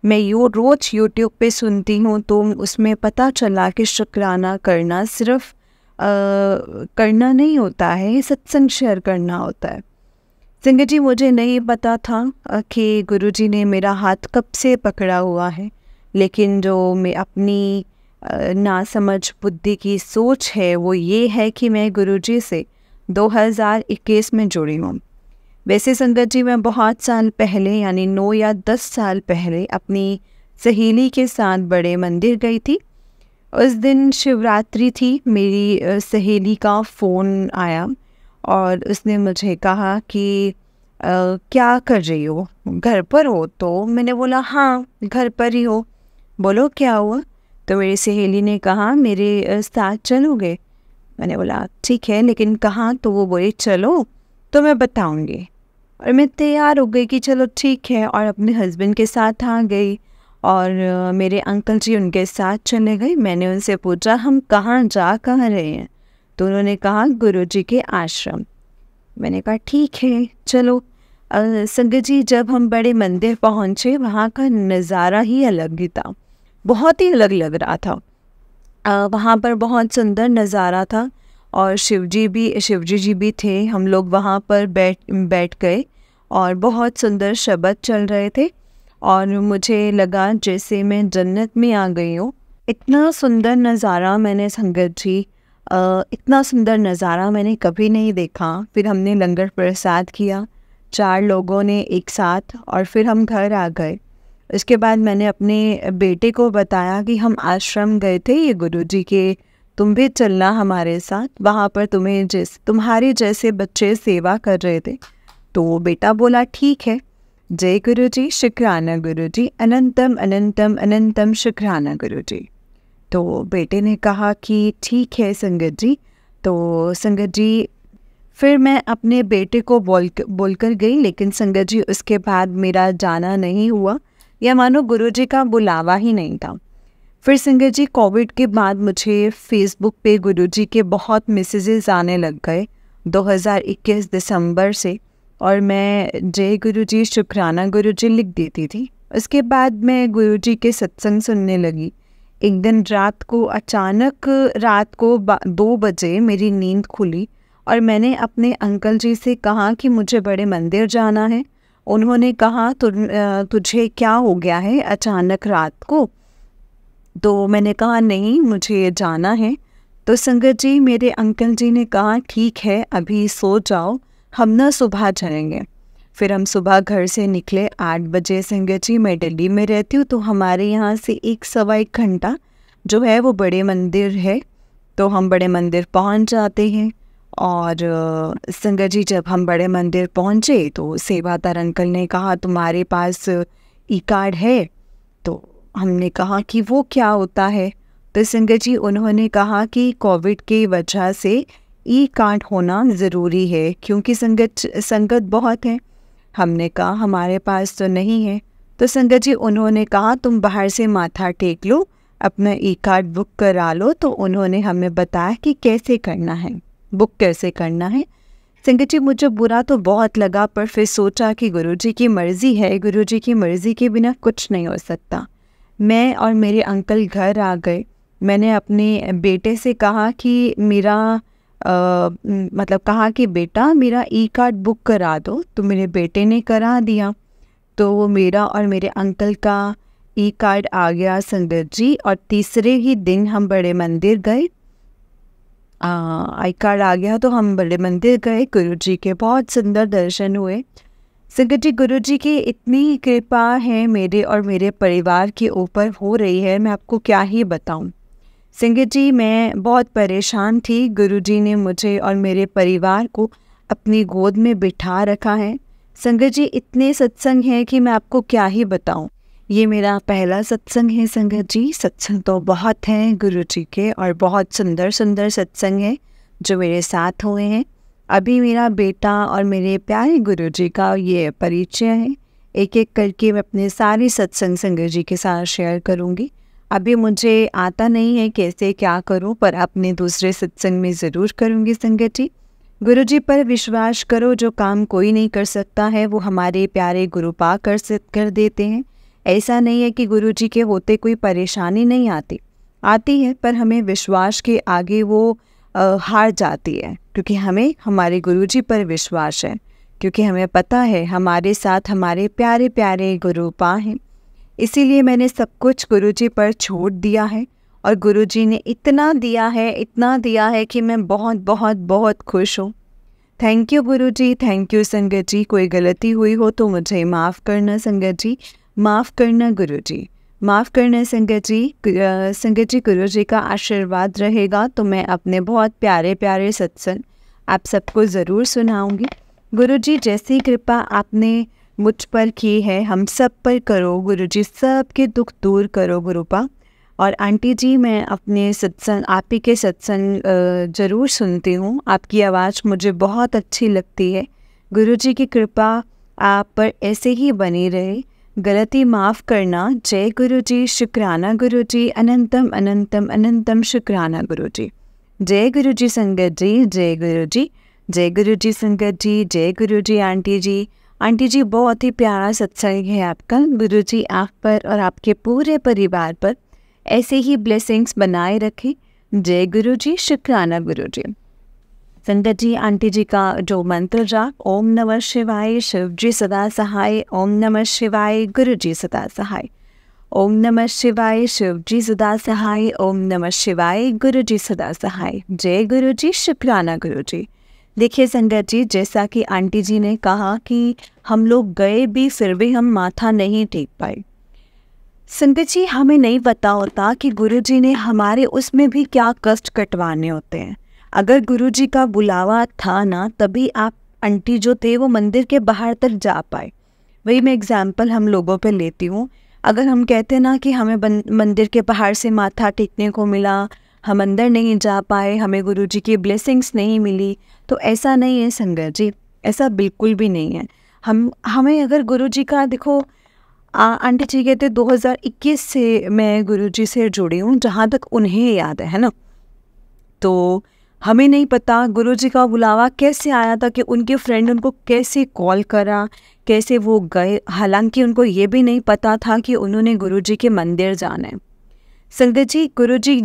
मैं रोज़ यूट्यूब पे सुनती हूँ तो उसमें पता चला कि शुक्राना करना सिर्फ करना नहीं होता है, सत्संग शेयर करना होता है। संगत जी, मुझे नहीं पता था कि गुरुजी ने मेरा हाथ कब से पकड़ा हुआ है, लेकिन जो मैं अपनी नासमझ बुद्धि की सोच है वो ये है कि मैं गुरुजी से 2021 में जुड़ी हूँ। वैसे संगत जी, मैं बहुत साल पहले यानी 9 या 10 साल पहले अपनी सहेली के साथ बड़े मंदिर गई थी। उस दिन शिवरात्रि थी। मेरी सहेली का फ़ोन आया और उसने मुझे कहा कि क्या कर रही हो, घर पर हो? तो मैंने बोला हाँ, घर पर ही हो। बोलो क्या हुआ? तो मेरी सहेली ने कहा मेरे साथ चलोगे? मैंने बोला ठीक है, लेकिन कहाँ? तो वो बोली चलो तो मैं बताऊंगी। और मैं तैयार हो गई कि चलो ठीक है, और अपने हस्बैंड के साथ आ गई और मेरे अंकल जी उनके साथ चले गए। मैंने उनसे पूछा हम कहाँ रहे हैं? तो उन्होंने कहा गुरुजी के आश्रम। मैंने कहा ठीक है चलो। संगत जी, जब हम बड़े मंदिर पहुँचे वहाँ का नज़ारा ही अलग ही था, बहुत ही अलग लग रहा था। वहाँ पर बहुत सुंदर नज़ारा था और शिवजी जी भी थे। हम लोग वहाँ पर बैठ गए और बहुत सुंदर शब्द चल रहे थे और मुझे लगा जैसे मैं जन्नत में आ गई हूँ। इतना सुंदर नज़ारा मैंने संगत जी इतना सुंदर नज़ारा मैंने कभी नहीं देखा। फिर हमने लंगर प्रसाद किया 4 लोगों ने एक साथ, और फिर हम घर आ गए। इसके बाद मैंने अपने बेटे को बताया कि हम आश्रम गए थे ये गुरुजी के, तुम भी चलना हमारे साथ, वहाँ पर तुम्हारे जैसे बच्चे सेवा कर रहे थे। तो बेटा बोला ठीक है, जय गुरुजी, शुक्राना गुरुजी, अनंतम अनंतम अनंतम शुक्राना गुरुजी। तो बेटे ने कहा कि ठीक है संगत जी। तो संगत जी, फिर मैं अपने बेटे को बोलकर गई, लेकिन संगत जी उसके बाद मेरा जाना नहीं हुआ, या मानो गुरुजी का बुलावा ही नहीं था। फिर संगत जी, कोविड के बाद मुझे फेसबुक पे गुरुजी के बहुत मैसेजेस आने लग गए 2021 दिसंबर से, और मैं जय गुरुजी, शुक्राना गुरुजी लिख देती थी। उसके बाद मैं गुरुजी के सत्संग सुनने लगी। एक दिन रात को अचानक 2 बजे मेरी नींद खुली और मैंने अपने अंकल जी से कहा कि मुझे बड़े मंदिर जाना है। उन्होंने कहा तुझे क्या हो गया है अचानक रात को? तो मैंने कहा नहीं, मुझे जाना है। तो संगत जी, मेरे अंकल जी ने कहा ठीक है, अभी सो जाओ, हम ना सुबह चलेंगे। फिर हम सुबह घर से निकले 8 बजे। संगत जी, मैं दिल्ली में रहती हूँ, तो हमारे यहाँ से 1-1.25 घंटा जो है वो बड़े मंदिर है, तो हम बड़े मंदिर पहुँच जाते हैं। और संगत जी, जब हम बड़े मंदिर पहुँचे तो सेवादार अंकल ने कहा तुम्हारे पास ई कार्ड है? तो हमने कहा कि वो क्या होता है? तो संगत जी, उन्होंने कहा कि कोविड की वजह से ई कार्ड होना ज़रूरी है, क्योंकि संगत बहुत है। हमने कहा हमारे पास तो नहीं है। तो संगत जी, उन्होंने कहा तुम बाहर से माथा टेक लो, अपना ई कार्ड बुक करा लो। तो उन्होंने हमें बताया कि कैसे करना है, बुक कैसे करना है। संगत जी, मुझे बुरा तो बहुत लगा, पर फिर सोचा कि गुरुजी की मर्ज़ी है, गुरुजी की मर्ज़ी के बिना कुछ नहीं हो सकता। मैं और मेरे अंकल घर आ गए। मैंने अपने बेटे से कहा कि कहा कि बेटा मेरा ई कार्ड बुक करा दो। तो मेरे बेटे ने करा दिया। तो मेरा और मेरे अंकल का ई कार्ड आ गया संगत जी, और तीसरे ही दिन हम बड़े मंदिर गए। आई कार्ड आ गया तो हम बड़े मंदिर गए। गुरुजी के बहुत सुंदर दर्शन हुए। संगत जी, गुरुजी की इतनी कृपा है मेरे और मेरे परिवार के ऊपर हो रही है, मैं आपको क्या ही बताऊं। संगत जी, मैं बहुत परेशान थी। गुरुजी ने मुझे और मेरे परिवार को अपनी गोद में बिठा रखा है। संगत जी, इतने सत्संग हैं कि मैं आपको क्या ही बताऊं। ये मेरा पहला सत्संग है संगत जी। सत्संग तो बहुत हैं गुरुजी के, और बहुत सुंदर सुंदर सत्संग हैं जो मेरे साथ हुए हैं। अभी मेरा बेटा और मेरे प्यारे गुरुजी का ये परिचय है। एक एक करके मैं अपने सारे सत्संग संगत जी के साथ शेयर करूँगी। अभी मुझे आता नहीं है कैसे क्या करूँ, पर अपने दूसरे सत्संग में ज़रूर करूँगी संगत जी। गुरुजी पर विश्वास करो, जो काम कोई नहीं कर सकता है वो हमारे प्यारे गुरुपा कर देते हैं। ऐसा नहीं है कि गुरुजी के होते कोई परेशानी नहीं आती है, पर हमें विश्वास के आगे वो हार जाती है, क्योंकि हमें हमारे गुरुजी पर विश्वास है, क्योंकि हमें पता है हमारे साथ हमारे प्यारे प्यारे गुरुपा हैं। इसीलिए मैंने सब कुछ गुरुजी पर छोड़ दिया है, और गुरुजी ने इतना दिया है कि मैं बहुत बहुत बहुत खुश हूँ। Thank you Guruji, thank you संगत जी। कोई गलती हुई हो तो मुझे माफ़ करना संगत जी, माफ़ करना गुरुजी, माफ़ करना संगत जी। संगत जी, गुरुजी का आशीर्वाद रहेगा तो मैं अपने बहुत प्यारे प्यारे सत्संग आप सबको ज़रूर सुनाऊंगी। गुरुजी, जैसी कृपा आपने मुझ पर की है हम सब पर करो गुरुजी, सबके दुख दूर करो गुरुपा। और आंटी जी, मैं अपने सत्संग आप ही के सत्संग ज़रूर सुनती हूँ, आपकी आवाज़ मुझे बहुत अच्छी लगती है। गुरुजी की कृपा आप पर ऐसे ही बनी रहे, गलती माफ़ करना। जय गुरुजी, शुक्राना गुरुजी, अनंतम अनंतम अनंतम शुक्राना गुरुजी। जय गुरुजी संगत जी, जय गुरुजी, जय गुरुजी संगत जी, जय गुरुजी आंटी जी। आंटी जी, बहुत ही प्यारा सत्संग है आपका। गुरुजी आप पर और आपके पूरे परिवार पर ऐसे ही ब्लेसिंग्स बनाए रखें। जय गुरुजी, शुक्राना गुरुजी। संगत जी, आंटी जी का जो मंत्र जाप, ओम नमः शिवाय, शिव जी सदा सहाय, ओम नमः शिवाय, गुरु जी सदा सहाय, ओम नमः शिवाय, शिव जी सदा सहाय, ओम नमः शिवाय, गुरु जी सदा सहाय। जय गुरु जी, शुक्राना गुरु जी। देखिए संगत जी, जैसा कि आंटी जी ने कहा कि हम लोग गए भी फिर भी हम माथा नहीं टेक पाए। संगत जी, हमें नहीं पता होता कि गुरुजी ने हमारे उसमें भी क्या कष्ट कटवाने होते हैं। अगर गुरुजी का बुलावा था ना, तभी आप आंटी जो थे वो मंदिर के बाहर तक जा पाए। वही मैं एग्जाम्पल हम लोगों पे लेती हूँ। अगर हम कहते ना कि हमें मंदिर के बाहर से माथा टेकने को मिला, हम अंदर नहीं जा पाए, हमें गुरुजी की ब्लेसिंग्स नहीं मिली, तो ऐसा नहीं है संगत जी, ऐसा बिल्कुल भी नहीं है। हमें अगर गुरुजी का देखो, आंटी जी कहते 2021 से मैं गुरुजी से जुड़ी हूँ, जहाँ तक उन्हें याद है ना। तो हमें नहीं पता गुरुजी का बुलावा कैसे आया था, कि उनके फ्रेंड उनको कैसे कॉल करा, कैसे वो गए। हालांकि उनको ये भी नहीं पता था कि उन्होंने गुरुजी के मंदिर जाना है। संगत जी, गुरुजी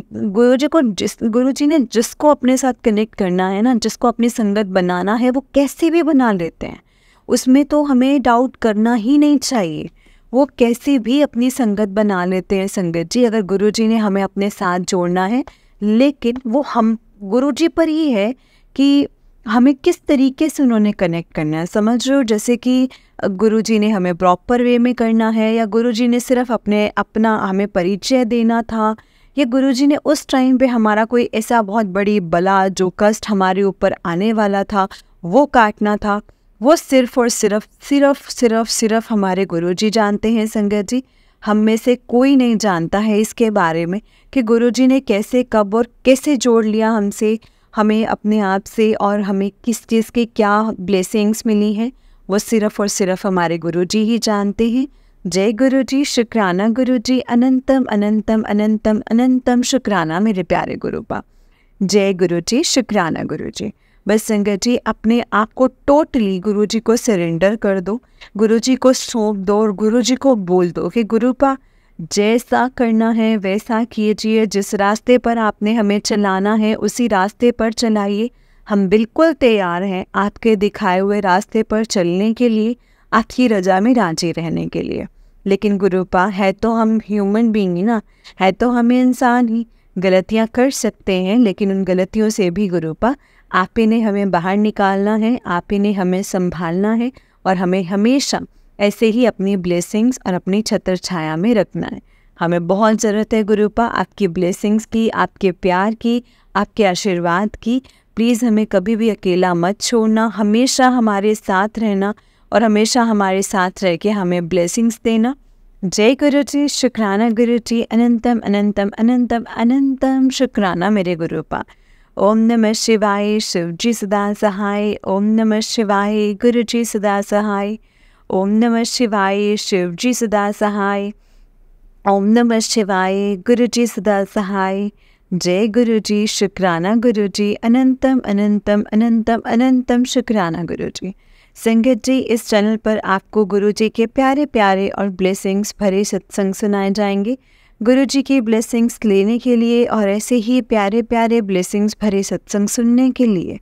ने जिसको अपने साथ कनेक्ट करना है ना, जिसको अपनी संगत बनाना है, वो कैसे भी बना लेते हैं। उसमें तो हमें डाउट करना ही नहीं चाहिए, वो कैसे भी अपनी संगत बना लेते हैं संगत जी, अगर गुरुजी ने हमें अपने साथ जोड़ना है। लेकिन वो हम गुरुजी पर ही है कि हमें किस तरीके से उन्होंने कनेक्ट करना है, समझ रहे हो। जैसे कि गुरुजी ने हमें प्रॉपर वे में करना है, या गुरुजी ने सिर्फ अपना हमें परिचय देना था, या गुरुजी ने उस टाइम पे हमारा कोई ऐसा बहुत बड़ी बला जो कष्ट हमारे ऊपर आने वाला था वो काटना था। वो सिर्फ और सिर्फ हमारे गुरुजी जानते हैं संगत जी। हम में से कोई नहीं जानता है इसके बारे में कि गुरुजी ने कैसे, कब और कैसे जोड़ लिया हमें अपने आप से, और हमें किस चीज़ की क्या ब्लेसिंग्स मिली हैं, वो सिर्फ और सिर्फ हमारे गुरुजी ही जानते हैं। जय गुरुजी, शुक्राना गुरुजी, अनंतम अनंतम अनंतम अनंतम शुक्राना मेरे प्यारे गुरुपा। जय गुरुजी, शुक्राना गुरुजी। बस संगत जी, अपने आप को टोटली गुरुजी को सरेंडर कर दो, गुरुजी को सौंप दो, और गुरुजी को बोल दो कि गुरुपा जैसा करना है वैसा कीजिए, जिस रास्ते पर आपने हमें चलाना है उसी रास्ते पर चलाइए। हम बिल्कुल तैयार हैं आपके दिखाए हुए रास्ते पर चलने के लिए, आपकी रजा में राजी रहने के लिए। लेकिन गुरुपा, है तो हम ह्यूमन बीइंग ही ना, है तो हमें इंसान ही, गलतियाँ कर सकते हैं, लेकिन उन गलतियों से भी गुरुपा आप ही ने हमें बाहर निकालना है, आप ही ने हमें संभालना है, और हमें हमेशा ऐसे ही अपनी ब्लेसिंग्स और अपनी छत्र छाया में रखना है। हमें बहुत ज़रूरत है गुरुपा आपकी ब्लेसिंग्स की, आपके प्यार की, आपके आशीर्वाद की। प्लीज़ हमें कभी भी अकेला मत छोड़ना, हमेशा हमारे साथ रहना, और हमेशा हमारे साथ रह के हमें ब्लेसिंग्स देना। जय गुरुजी, शुक्राना गुरुजी, अनंतम अनंतम अनंतम अनंतम शुक्राना मेरे गुरुपा। ओम नमः शिवाय शिव जी सदा सहाय। ओम नमः शिवाय गुरु जी सदा सहाय। ओम नमः शिवाय शिव जी सदा सहाय। ओम नमः शिवाय गुरु जी सदा सहाय। जय गुरु जी, शुक्राना गुरु जी, अनंतम अनंतम अनंतम अनंतम शुक्राना गुरु जी। संगत जी, इस चैनल पर आपको गुरु जी के प्यारे प्यारे और ब्लेसिंग्स भरे सत्संग सुनाए जाएंगे। गुरु जी की ब्लेसिंग्स लेने के लिए और ऐसे ही प्यारे प्यारे ब्लेसिंग्स भरे सत्संग सुनने के लिए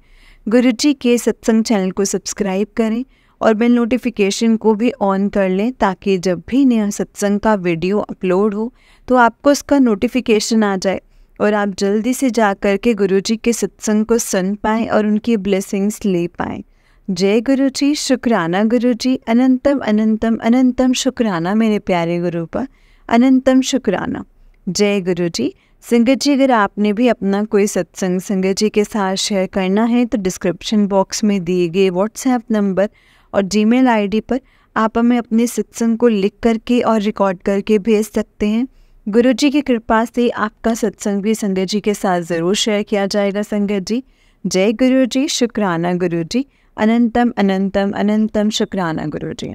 गुरु जी के सत्संग चैनल को सब्सक्राइब करें और बेल नोटिफिकेशन को भी ऑन कर लें, ताकि जब भी नया सत्संग का वीडियो अपलोड हो तो आपको उसका नोटिफिकेशन आ जाए और आप जल्दी से जा कर के गुरु जी के सत्संग को सुन पाएँ और उनकी ब्लेसिंग्स ले पाएँ। जय गुरु जी, शुक्राना गुरु जी, अनंतम अनंतम अनंतम शुक्राना मेरे प्यारे गुरु पर, अनंतम शुक्राना। जय गुरु जी। संगत जी, अगर आपने भी अपना कोई सत्संग संगत जी के साथ शेयर करना है तो डिस्क्रिप्शन बॉक्स में दिए गए व्हाट्सएप नंबर और जीमेल आईडी पर आप हमें अपने सत्संग को लिख करके और रिकॉर्ड करके भेज सकते हैं। गुरु जी की कृपा से आपका सत्संग भी संगत जी के साथ ज़रूर शेयर किया जाएगा। संगत जी, जय गुरु जी, शुक्राना गुरु जी, अनंतम अनंतम अनंतम शुक्राना गुरु जी।